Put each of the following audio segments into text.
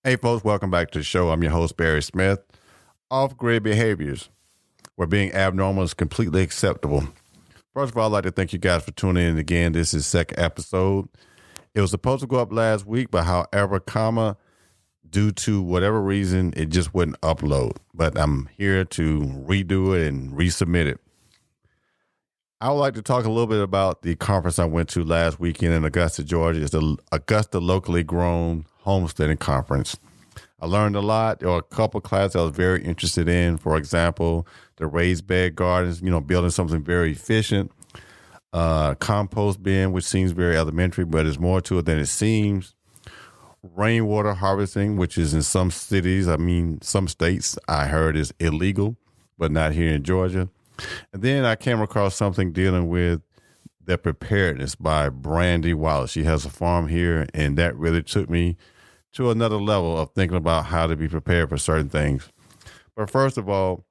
Hey, folks, welcome back to the show. I'm your host, Barry Smith. Off-grid behaviors, where being abnormal is completely acceptable. First of all, I'd like to thank you guys for tuning in again. This is the second episode. It was supposed to go up last week, but however, due to whatever reason, it just wouldn't upload. But I'm here to redo it and resubmit it. I would like to talk a little bit about the conference I went to last weekend in Augusta, Georgia. It's the Augusta Locally Grown Homesteading Conference. I learned a lot. There were a couple of classes I was very interested in. For example, the raised bed gardens, building something very efficient. Compost bin, which seems very elementary, but there's more to it than it seems. Rainwater harvesting, which is in some cities, some states, I heard is illegal, but not here in Georgia. And then I came across something dealing with the Preparedness by Brandy Wallace. She has a farm here, and that really took me to another level of thinking about how to be prepared for certain things. But first of all,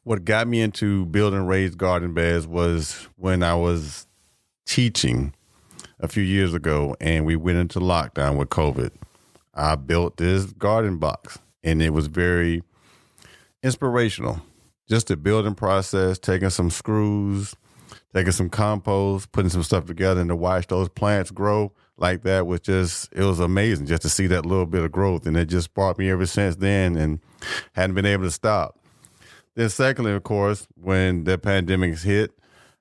what got me into building raised garden beds was when I was teaching a few years ago, and we went into lockdown with COVID. I built this garden box, and it was very inspirational. Just the building process, taking some screws, taking some compost, putting some stuff together, and to watch those plants grow like that it was amazing just to see that little bit of growth. And it just brought me ever since then and hadn't been able to stop. Then secondly, of course, when the pandemic hit,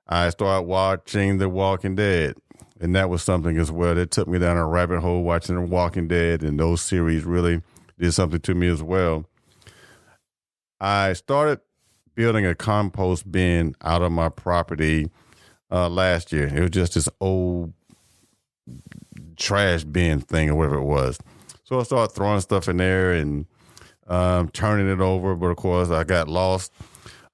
I started watching The Walking Dead. And that was something as well that took me down a rabbit hole watching The Walking Dead. And those series really did something to me as well. I started building a compost bin out of my property last year. It was just this old trash bin thing or whatever it was. So I started throwing stuff in there and turning it over. But of course, I got lost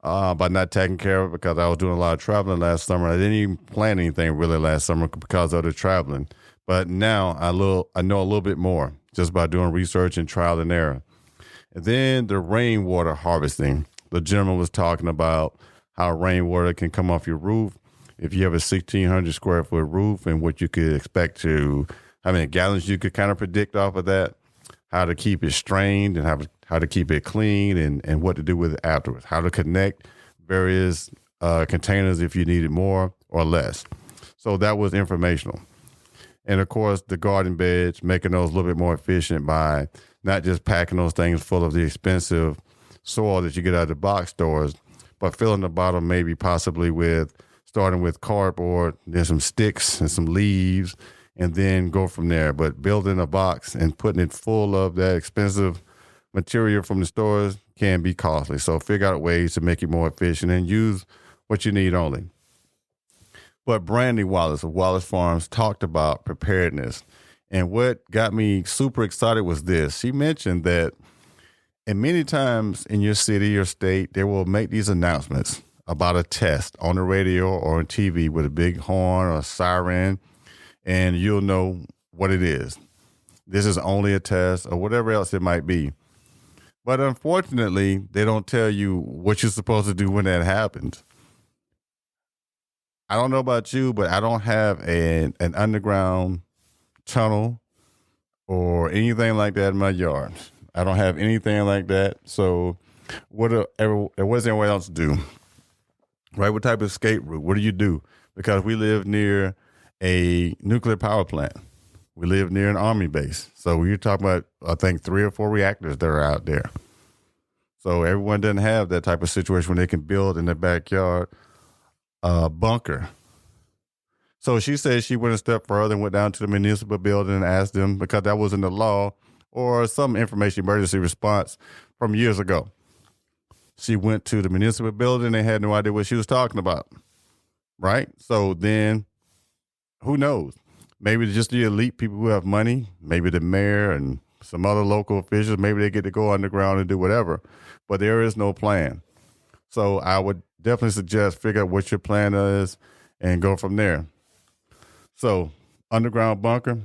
by not taking care of it because I was doing a lot of traveling last summer. I didn't even plan anything really last summer because of the traveling. But now I know a little bit more just by doing research and trial and error. And then the rainwater harvesting. The gentleman was talking about how rainwater can come off your roof. If you have a 1,600 square foot roof and what you could expect how many gallons you could kind of predict off of that, how to keep it strained and how to keep it clean and what to do with it afterwards, how to connect various containers if you needed more or less. So that was informational. And of course, the garden beds, making those a little bit more efficient by not just packing those things full of the expensive soil that you get out of the box stores, but filling the bottom maybe possibly starting with cardboard, then some sticks and some leaves, and then go from there. But building a box and putting it full of that expensive material from the stores can be costly. So figure out ways to make it more efficient and use what you need only. But Brandy Wallace of Wallace Farms talked about preparedness. And what got me super excited was this. She mentioned that and many times in your city or state, they will make these announcements about a test on the radio or on TV with a big horn or a siren, and you'll know what it is. This is only a test or whatever else it might be. But unfortunately, they don't tell you what you're supposed to do when that happens. I don't know about you, but I don't have an underground tunnel or anything like that in my yard. I don't have anything like that. So what does everyone else do? Right? What type of escape route? What do you do? Because we live near a nuclear power plant. We live near an army base. So you're talking about, I think, 3 or 4 reactors that are out there. So everyone doesn't have that type of situation where they can build in their backyard a bunker. So she said she went a step further and went down to the municipal building and asked them, because that was in the law, or some information emergency response from years ago. She went to the municipal building and had no idea what she was talking about, right? So then, who knows? Maybe just the elite people who have money, maybe the mayor and some other local officials, maybe they get to go underground and do whatever, but there is no plan. So I would definitely suggest figure out what your plan is and go from there. So underground bunker,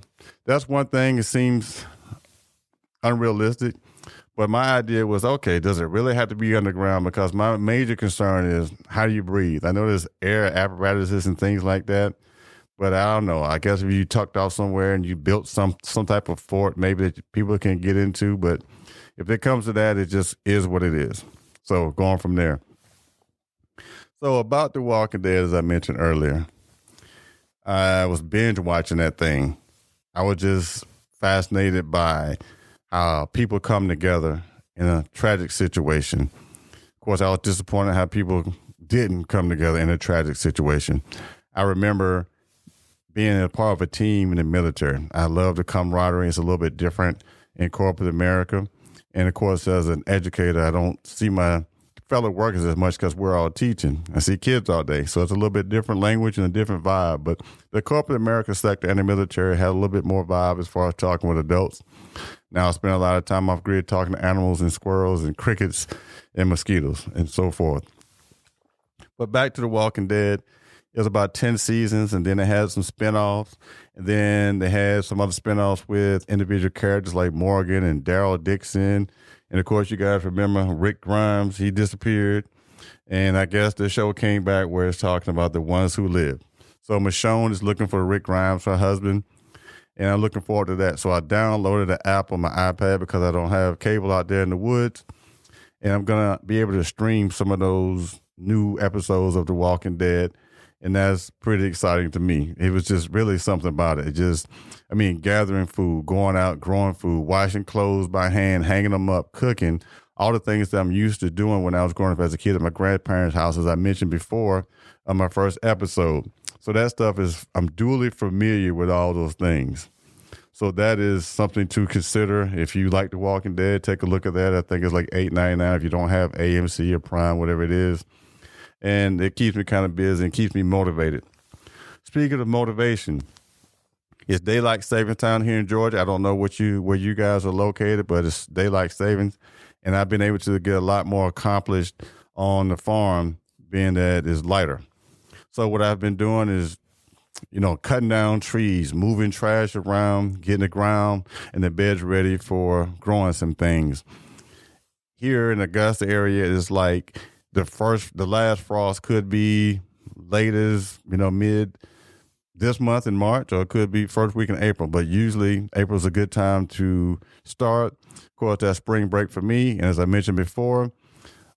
that's one thing. It seems unrealistic, but my idea was, okay, does it really have to be underground? Because my major concern is, how do you breathe? I know there's air apparatuses and things like that, But I don't know. I guess if you tucked off somewhere and you built some type of fort, maybe that people can get into. But if it comes to that, it just is what it is. So going from there. So about The Walking Dead, as I mentioned earlier, I was binge watching that thing. I was just fascinated by how people come together in a tragic situation. Of course, I was disappointed how people didn't come together in a tragic situation. I remember being a part of a team in the military. I love the camaraderie. It's a little bit different in corporate America. And of course, as an educator, I don't see my fellow workers as much because we're all teaching. I see kids all day. So it's a little bit different language and a different vibe. But the corporate America sector and the military had a little bit more vibe as far as talking with adults. Now I spend a lot of time off grid talking to animals and squirrels and crickets and mosquitoes and so forth. But back to The Walking Dead. It was about 10 seasons, and then they had some spinoffs, and then they had some other spinoffs with individual characters like Morgan and Daryl Dixon. And of course, you guys remember Rick Grimes, he disappeared. And I guess the show came back where it's talking about the ones who live. So Michonne is looking for Rick Grimes, her husband, and I'm looking forward to that. So I downloaded the app on my iPad because I don't have cable out there in the woods. And I'm going to be able to stream some of those new episodes of The Walking Dead. And that's pretty exciting to me. It was just really something about it. Gathering food, going out, growing food, washing clothes by hand, hanging them up, cooking, all the things that I'm used to doing when I was growing up as a kid at my grandparents' house, as I mentioned before on my first episode. So that stuff I'm duly familiar with all those things. So that is something to consider. If you like The Walking Dead, take a look at that. I think it's like $8.99 if you don't have AMC or Prime, whatever it is. And it keeps me kind of busy and keeps me motivated. Speaking of motivation, it's daylight saving time here in Georgia. I don't know where you guys are located, but it's daylight savings. And I've been able to get a lot more accomplished on the farm, being that it's lighter. So what I've been doing is, cutting down trees, moving trash around, getting the ground and the beds ready for growing some things. Here in the Augusta area, it's like the last frost could be late as, mid this month in March, or it could be first week in April. But usually April's a good time to start. Of course, that's spring break for me. And as I mentioned before,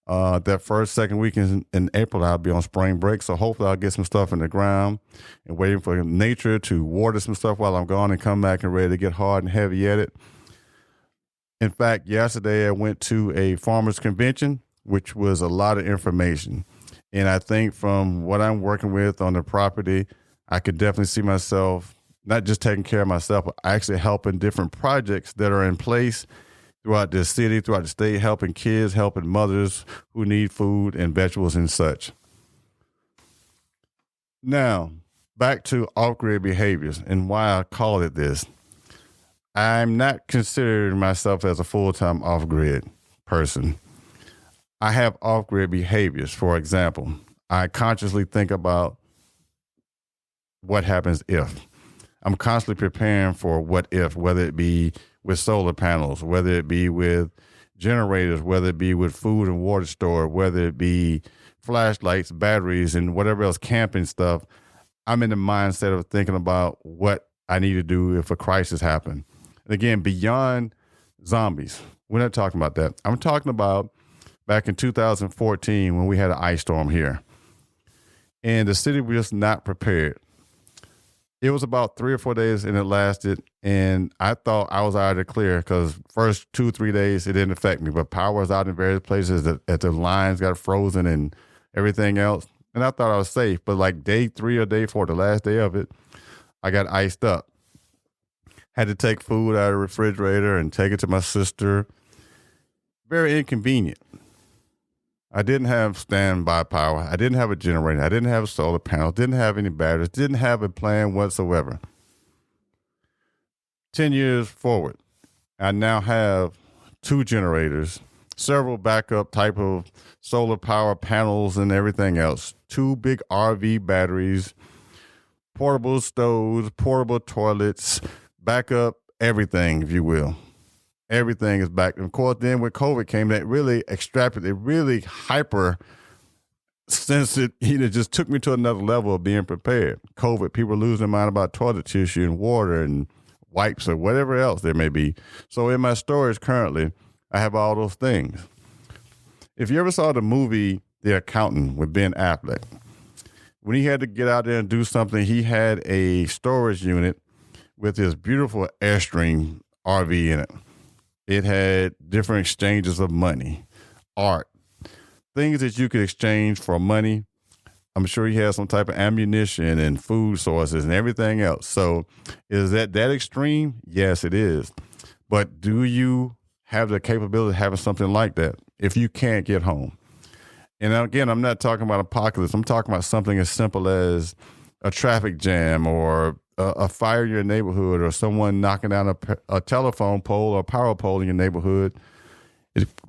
that second week in April, I'll be on spring break. So hopefully I'll get some stuff in the ground and waiting for nature to water some stuff while I'm gone and come back and ready to get hard and heavy at it. In fact, yesterday I went to a farmers convention, which was a lot of information. And I think from what I'm working with on the property, I could definitely see myself not just taking care of myself, but actually helping different projects that are in place throughout the city, throughout the state, helping kids, helping mothers who need food and vegetables and such. Now, back to off-grid behaviors and why I call it this. I'm not considering myself as a full-time off-grid person. I have off-grid behaviors. For example, I consciously think about what happens if. I'm constantly preparing for what if, whether it be with solar panels, whether it be with generators, whether it be with food and water store, whether it be flashlights, batteries, and whatever else, camping stuff. I'm in the mindset of thinking about what I need to do if a crisis happens. And again, beyond zombies, we're not talking about that. I'm talking about back in 2014 when we had an ice storm here. And the city was just not prepared. It was about 3 or 4 days and it lasted. And I thought I was out of the clear because first 2-3 days, it didn't affect me. But power was out in various places that the lines got frozen and everything else. And I thought I was safe. But like day 3 or day 4, the last day of it, I got iced up. Had to take food out of the refrigerator and take it to my sister. Very inconvenient. I didn't have standby power. I didn't have a generator. I didn't have a solar panel. Didn't have any batteries. Didn't have a plan whatsoever. 10 years forward, I now have 2 generators, several backup type of solar power panels and everything else, 2 big RV batteries, portable stoves, portable toilets, backup everything, if you will. Everything is back. And of course, then when COVID came, that really extrapolated, it really hyper since it just took me to another level of being prepared. COVID, people are losing their mind about toilet tissue and water and wipes or whatever else there may be. So in my storage currently, I have all those things. If you ever saw the movie The Accountant with Ben Affleck, when he had to get out there and do something, he had a storage unit with this beautiful Airstream RV in it. It had different exchanges of money, art, things that you could exchange for money. I'm sure he has some type of ammunition and food sources and everything else. So is that extreme? Yes, it is. But do you have the capability of having something like that if you can't get home? And again, I'm not talking about apocalypse. I'm talking about something as simple as a traffic jam or a fire in your neighborhood or someone knocking down a telephone pole or a power pole in your neighborhood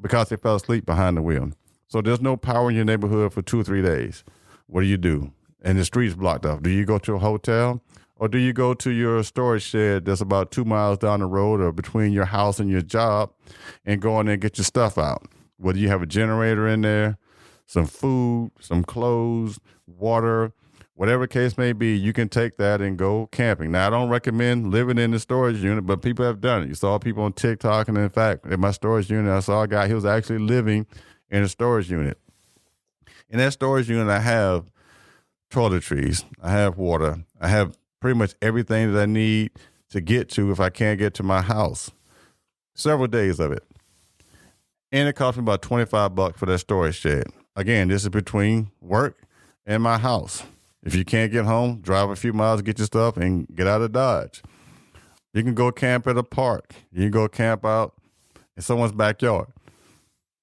because they fell asleep behind the wheel. So there's no power in your neighborhood for 2 or 3 days. What do? And the street's blocked off. Do you go to a hotel or do you go to your storage shed that's about 2 miles down the road or between your house and your job and go in there and get your stuff out? Whether you have a generator in there, some food, some clothes, water, whatever case may be, you can take that and go camping. Now, I don't recommend living in the storage unit, but people have done it. You saw people on TikTok, and in fact, in my storage unit, I saw a guy, he was actually living in a storage unit. In that storage unit, I have toiletries, I have water, I have pretty much everything that I need to get to if I can't get to my house. Several days of it. And it cost me about $25 for that storage shed. Again, this is between work and my house. If you can't get home, drive a few miles, get your stuff, and get out of Dodge. You can go camp at a park. You can go camp out in someone's backyard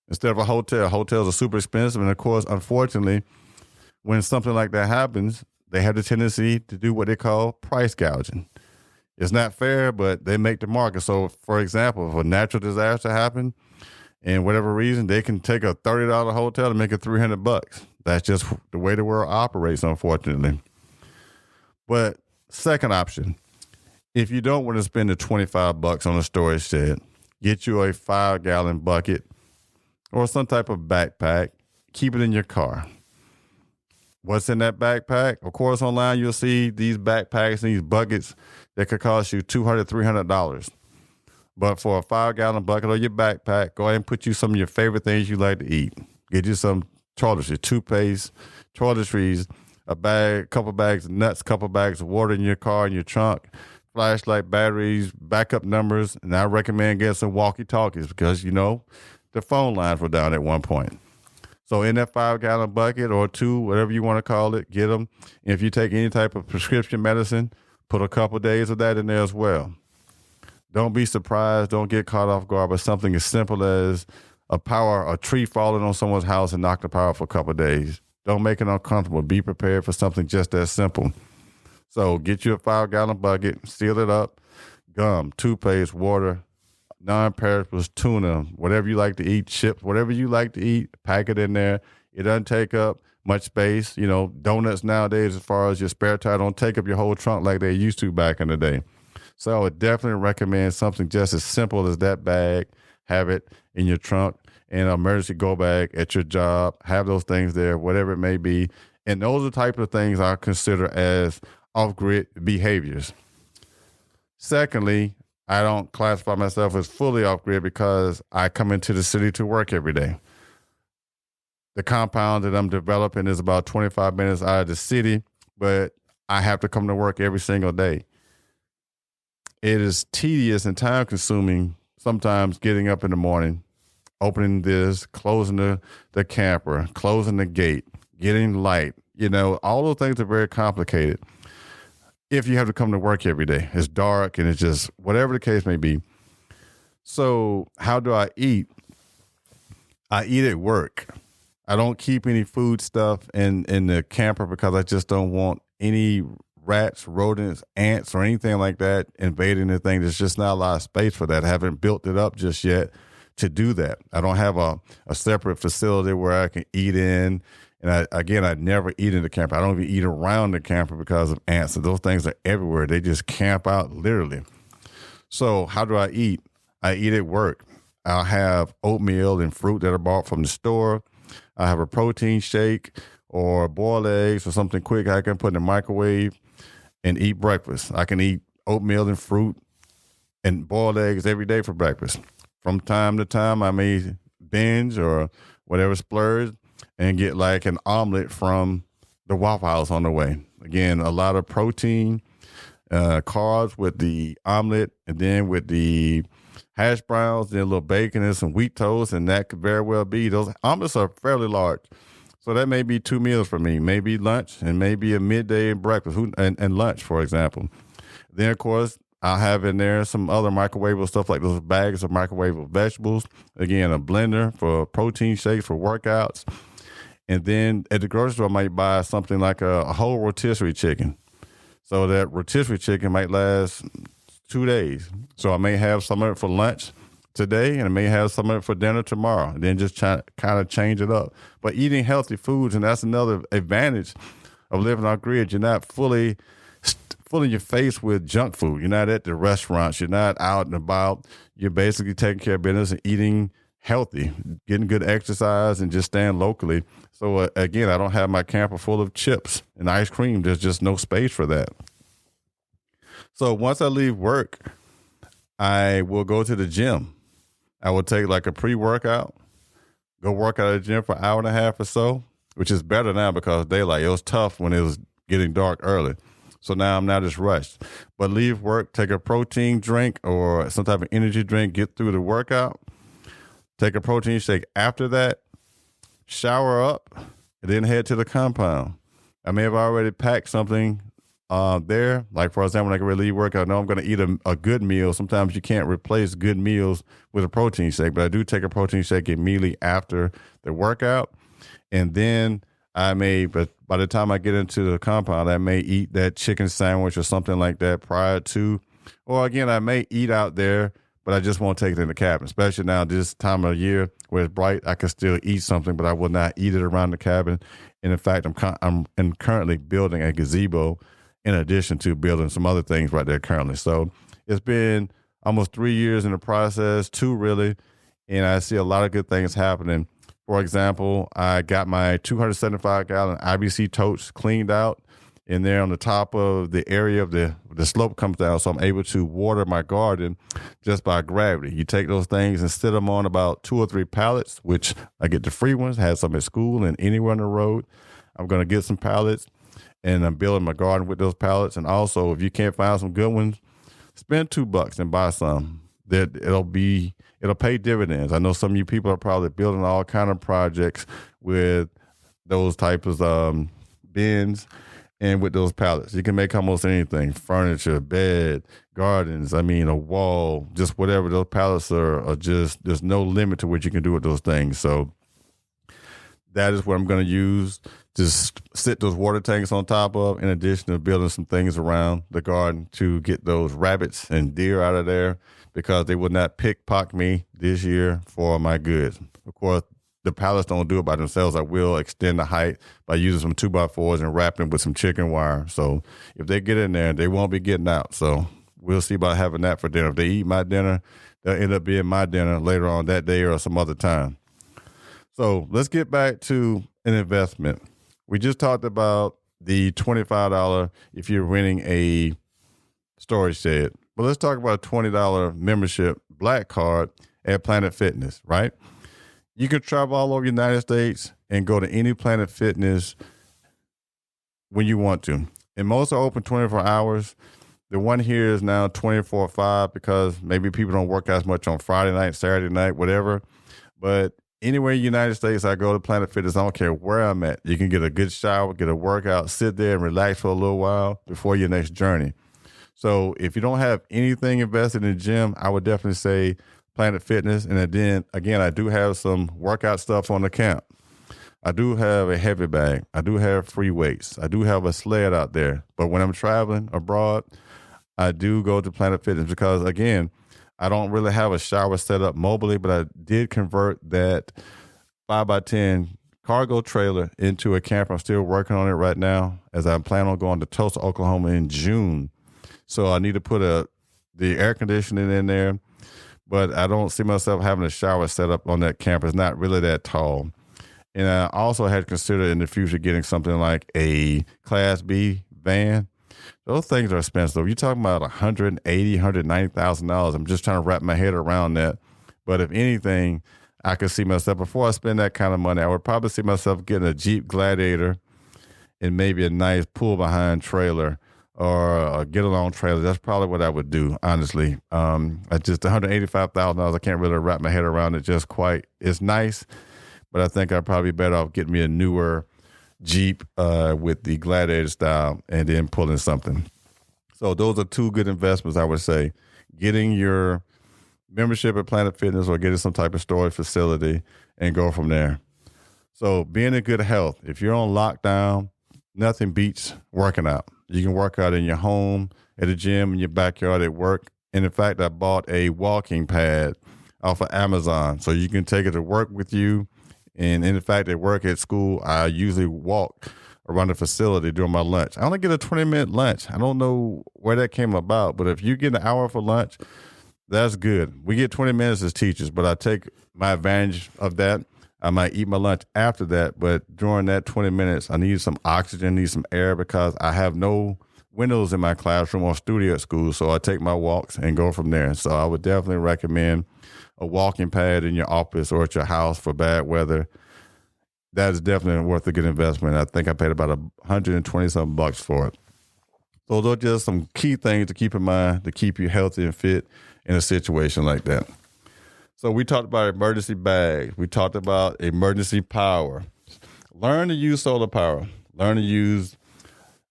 instead of a hotel. Hotels are super expensive. And, of course, unfortunately, when something like that happens, they have the tendency to do what they call price gouging. It's not fair, but they make the market. So, for example, if a natural disaster happened, and whatever reason, they can take a $30 hotel and make it $300. That's just the way the world operates, unfortunately. But second option, if you don't want to spend the $25 on a storage shed, get you a 5-gallon bucket or some type of backpack. Keep it in your car. What's in that backpack? Of course, online you'll see these backpacks and these buckets that could cost you $200, $300. But for a 5-gallon bucket or your backpack, go ahead and put you some of your favorite things you like to eat. Get you some toiletries, toothpaste, toiletries, a bag, couple bags of nuts, couple bags of water in your car, in your trunk, flashlight, batteries, backup numbers. And I recommend getting some walkie-talkies because, the phone lines were down at one point. So in that 5-gallon bucket or 2, whatever you want to call it, get them. If you take any type of prescription medicine, put a couple days of that in there as well. Don't be surprised. Don't get caught off guard by something as simple as a tree falling on someone's house and knock the power for a couple of days. Don't make it uncomfortable. Be prepared for something just that simple. So get you a 5-gallon bucket, seal it up, gum, toothpaste, water, non-perishables, tuna, whatever you like to eat, chips, whatever you like to eat, pack it in there. It doesn't take up much space. Donuts nowadays, as far as your spare tire, don't take up your whole trunk like they used to back in the day. So I would definitely recommend something just as simple as that bag. Have it in your trunk, and an emergency go bag at your job. Have those things there, whatever it may be. And those are the type of things I consider as off-grid behaviors. Secondly, I don't classify myself as fully off-grid because I come into the city to work every day. The compound that I'm developing is about 25 minutes out of the city, but I have to come to work every single day. It is tedious and time-consuming sometimes getting up in the morning, opening this, closing the camper, closing the gate, getting light. All those things are very complicated if you have to come to work every day. It's dark and it's just whatever the case may be. So how do I eat? I eat at work. I don't keep any food stuff in the camper because I just don't want any rats, rodents, ants, or anything like that invading the thing. There's just not a lot of space for that. I haven't built it up just yet to do that. I don't have a separate facility where I can eat in. And I never eat in the camper. I don't even eat around the camper because of ants. And those things are everywhere. They just camp out literally. So how do I eat? I eat at work. I'll have oatmeal and fruit that are bought from the store. I have a protein shake or boiled eggs or something quick I can put in the microwave and eat breakfast. I can eat oatmeal and fruit and boiled eggs every day for breakfast. From time to time, I may binge or whatever splurge and get like an omelet from the Waffle House on the way. Again, a lot of protein, carbs with the omelet, and then with the hash browns, then a little bacon and some wheat toast, and that could very well be. Those omelets are fairly large. So that may be 2 meals for me, maybe lunch and maybe a midday breakfast and lunch, for example. Then, of course, I'll have in there some other microwavable stuff like those bags of microwavable vegetables. Again, a blender for protein shakes for workouts. And then at the grocery store, I might buy something like a whole rotisserie chicken. So that rotisserie chicken might last 2 days. So I may have some of it for lunch today, and I may have some of it for dinner tomorrow, and then just kind of change it up. But eating healthy foods, and that's another advantage of living off grid. You're not fully in your face with junk food. You're not at the restaurants. You're not out and about. You're basically taking care of business and eating healthy, getting good exercise, and just staying locally. So again, I don't have my camper full of chips and ice cream. There's just no space for that. So once I leave work, I will go to the gym. I will take like a pre-workout, go work out at the gym for an hour and a half or so, which is better now because of daylight. It was tough when it was getting dark early. So now I'm not as rushed. But leave work, take a protein drink or some type of energy drink, get through the workout, take a protein shake after that, shower up, and then head to the compound. I may have already packed something there. Like, for example, when I can leave work, I know I'm going to eat a good meal. Sometimes you can't replace good meals with a protein shake, but I do take a protein shake immediately after the workout. And then but by the time I get into the compound, I may eat that chicken sandwich or something like that prior to, or again, I may eat out there, but I just won't take it in the cabin, especially now this time of year where it's bright. I can still eat something, but I will not eat it around the cabin. And in fact, I'm currently building a gazebo in addition to building some other things right there currently. So it's been almost 3 years in the process, 2 really, and I see a lot of good things happening. For example, I got my 275-gallon IBC totes cleaned out in there on the top of the area of the slope comes down, so I'm able to water my garden just by gravity. You take those things and sit them on about 2 or 3 pallets, which I get the free ones, have some at school and anywhere on the road. I'm going to get some pallets, and I'm building my garden with those pallets. And also, if you can't find some good ones, spend $2 and buy some. It'll pay dividends. I know some of you people are probably building all kind of projects with those types of bins and with those pallets. You can make almost anything: furniture, bed, gardens. I mean, a wall, just whatever. Those pallets are just, there's no limit to what you can do with those things. So that is what I'm going to use to sit those water tanks on top of, in addition to building some things around the garden to get those rabbits and deer out of there, because they would not pickpocket me this year for my goods. Of course, the pallets don't do it by themselves. I will extend the height by using some 2x4s and wrapping them with some chicken wire. So if they get in there, they won't be getting out. So we'll see about having that for dinner. If they eat my dinner, they'll end up being my dinner later on that day or some other time. So let's get back to an investment. We just talked about the $25 if you're renting a storage shed. But let's talk about a $20 membership black card at Planet Fitness, right? You can travel all over the United States and go to any Planet Fitness when you want to. And most are open 24 hours. The one here is now 24/5 because maybe people don't work as much on Friday night, Saturday night, whatever. But anywhere in the United States, I go to Planet Fitness. I don't care where I'm at. You can get a good shower, get a workout, sit there and relax for a little while before your next journey. So if you don't have anything invested in the gym, I would definitely say Planet Fitness. And then, again, I do have some workout stuff on the camp. I do have a heavy bag. I do have free weights. I do have a sled out there. But when I'm traveling abroad, I do go to Planet Fitness because, again, I don't really have a shower set up mobily, but I did convert that 5x10 cargo trailer into a camper. I'm still working on it right now as I plan on going to Tulsa, Oklahoma in June. So I need to put the air conditioning in there, but I don't see myself having a shower set up on that camper. It's not really that tall. And I also had considered in the future getting something like a Class B van. Those things are expensive. You're talking about $180,000, $190,000. I'm just trying to wrap my head around that. But if anything, I could see myself, before I spend that kind of money, I would probably see myself getting a Jeep Gladiator and maybe a nice pull-behind trailer or a get-along trailer. That's probably what I would do, honestly. At just $185,000, I can't really wrap my head around it just quite. It's nice, but I think I'd probably be better off getting me a newer Jeep with the Gladiator style and then pulling something. So those are two good investments, I would say. Getting your membership at Planet Fitness or getting some type of storage facility and go from there. So being in good health. If you're on lockdown, nothing beats working out. You can work out in your home, at the gym, in your backyard, at work. And in fact, I bought a walking pad off of Amazon. So you can take it to work with you. And in fact, at work, at school, I usually walk around the facility during my lunch. I only get a 20-minute lunch. I don't know where that came about, but if you get an hour for lunch, that's good. We get 20 minutes as teachers, but I take my advantage of that. I might eat my lunch after that, but during that 20 minutes, I need some oxygen, need some air because I have no windows in my classroom or studio at school. So I take my walks and go from there. So I would definitely recommend a walking pad in your office or at your house for bad weather. That is definitely worth a good investment. I think I paid about $120 for it. So those are just some key things to keep in mind to keep you healthy and fit in a situation like that. So we talked about emergency bags. We talked about emergency power. Learn to use solar power. Learn to use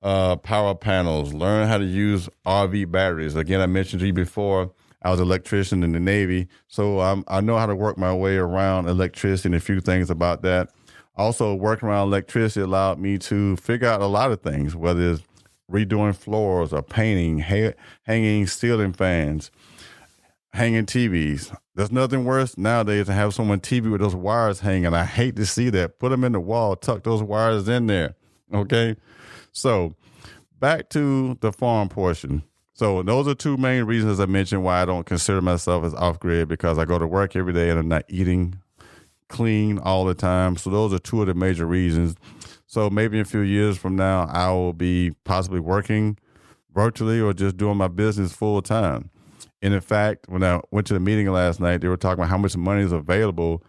power panels. Learn how to use RV batteries. Again, I mentioned to you before, I was an electrician in the Navy, so I know how to work my way around electricity and a few things about that. Also, working around electricity allowed me to figure out a lot of things, whether it's redoing floors or painting, hanging ceiling fans, hanging TVs. There's nothing worse nowadays than have someone TV with those wires hanging. I hate to see that. Put them in the wall, tuck those wires in there. Okay? So back to the farm portion. So those are two main reasons I mentioned why I don't consider myself as off-grid, because I go to work every day and I'm not eating clean all the time. So those are two of the major reasons. So maybe in a few years from now, I will be possibly working virtually or just doing my business full time. And in fact, when I went to the meeting last night, they were talking about how much money is available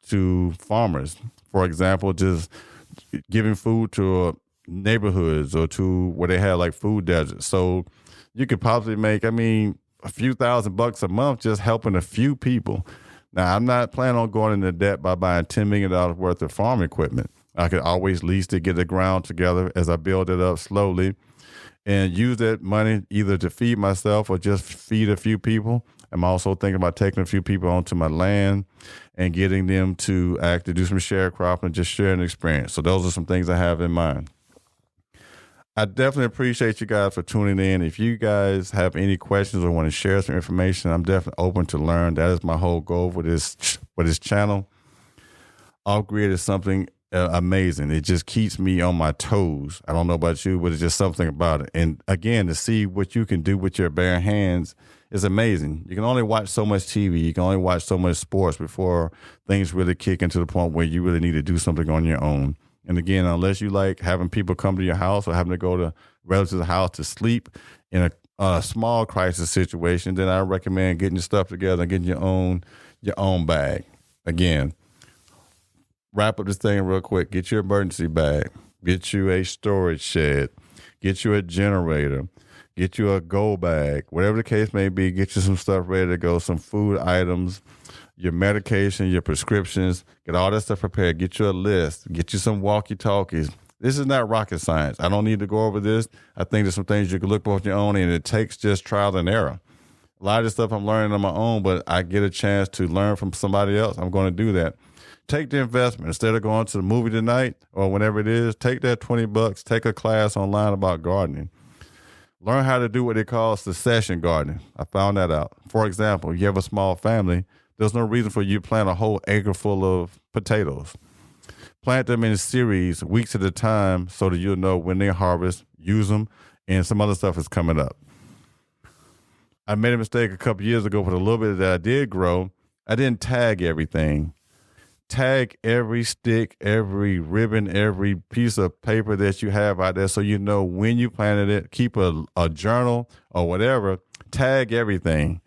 to farmers. For example, just giving food to neighborhoods or to where they have like food deserts. So you could possibly make, a few $1,000s a month just helping a few people. Now, I'm not planning on going into debt by buying $10 million worth of farm equipment. I could always lease to get the ground together as I build it up slowly and use that money either to feed myself or just feed a few people. I'm also thinking about taking a few people onto my land and getting them to actually do some sharecropping and just share an experience. So those are some things I have in mind. I definitely appreciate you guys for tuning in. If you guys have any questions or want to share some information, I'm definitely open to learn. That is my whole goal for this channel. Off-grid is something amazing. It just keeps me on my toes. I don't know about you, but it's just something about it. And again, to see what you can do with your bare hands is amazing. You can only watch so much TV. You can only watch so much sports before things really kick into the point where you really need to do something on your own. And again, unless you like having people come to your house or having to go to relatives' house to sleep in a small crisis situation, then I recommend getting your stuff together and getting your own bag. Again, wrap up this thing real quick. Get your emergency bag. Get you a storage shed. Get you a generator. Get you a go bag. Whatever the case may be, get you some stuff ready to go, some food items, your medication, your prescriptions, get all that stuff prepared. Get you a list. Get you some walkie-talkies. This is not rocket science. I don't need to go over this. I think there's some things you can look for on your own, and it takes just trial and error. A lot of this stuff I'm learning on my own, but I get a chance to learn from somebody else. I'm going to do that. Take the investment. Instead of going to the movie tonight or whenever it is, take that $20, take a class online about gardening. Learn how to do what they call succession gardening. I found that out. For example, if you have a small family, there's no reason for you to plant a whole acre full of potatoes. Plant them in series, weeks at a time, so that you'll know when they harvest, use them, and some other stuff is coming up. I made a mistake a couple years ago with a little bit that I did grow. I didn't tag everything. Tag every stick, every ribbon, every piece of paper that you have out there so you know when you planted it. Keep a journal or whatever. Tag everything.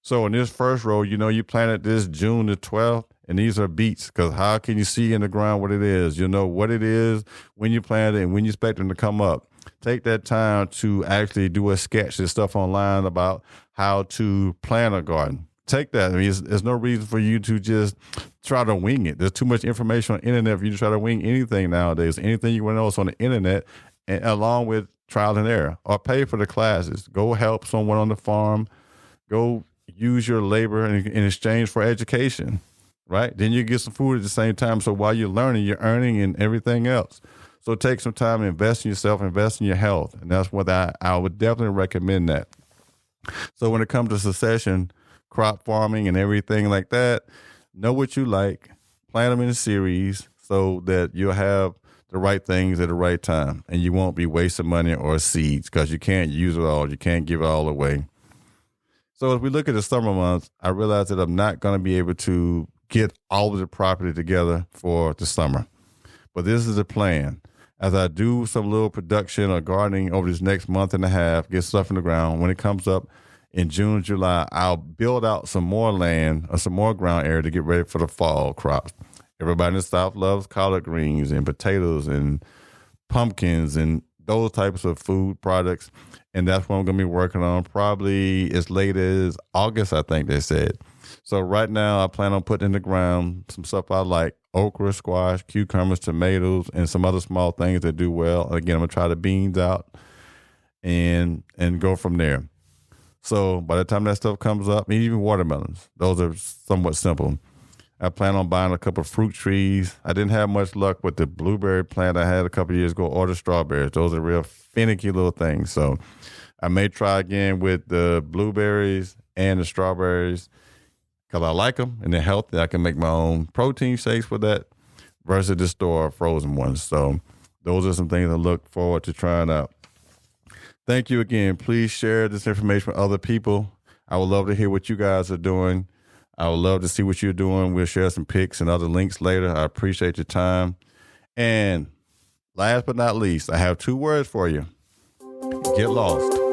So in this first row, you know you planted this June the 12th, and these are beets, because how can you see in the ground what it is? You know what it is when you plant it and when you expect them to come up. Take that time to actually do a sketch and stuff online about how to plant a garden. Take that. I mean, there's no reason for you to just try to wing it. There's too much information on the internet for you to try to wing anything nowadays. Anything you want to know is on the internet, and along with trial and error, or pay for the classes. Go help someone on the farm. Go use your labor in exchange for education, right? Then you get some food at the same time. So while you're learning, you're earning and everything else. So take some time and invest in yourself, invest in your health. And that's what I would definitely recommend that. So when it comes to succession, crop farming and everything like that, know what you like, plant them in a series so that you'll have the right things at the right time, and you won't be wasting money or seeds, because you can't use it all. You can't give it all away. So as we look at the summer months, I realize that I'm not going to be able to get all of the property together for the summer. But this is the plan. As I do some little production or gardening over this next month and a half, get stuff in the ground, when it comes up in June, July, I'll build out some more land or some more ground area to get ready for the fall crops. Everybody in the South loves collard greens and potatoes and pumpkins and those types of food products. And that's what I'm going to be working on probably as late as August, I think they said. So right now I plan on putting in the ground some stuff I like: okra, squash, cucumbers, tomatoes, and some other small things that do well. Again, I'm going to try the beans out and go from there. So by the time that stuff comes up, even watermelons, those are somewhat simple. I plan on buying a couple of fruit trees. I didn't have much luck with the blueberry plant I had a couple of years ago, or the strawberries. Those are real finicky little things. So I may try again with the blueberries and the strawberries, because I like them and they're healthy. I can make my own protein shakes with that versus the store frozen ones. So those are some things I look forward to trying out. Thank you again. Please share this information with other people. I would love to hear what you guys are doing. I would love to see what you're doing. We'll share some pics and other links later. I appreciate your time. And last but not least, I have 2 words for you. Get lost.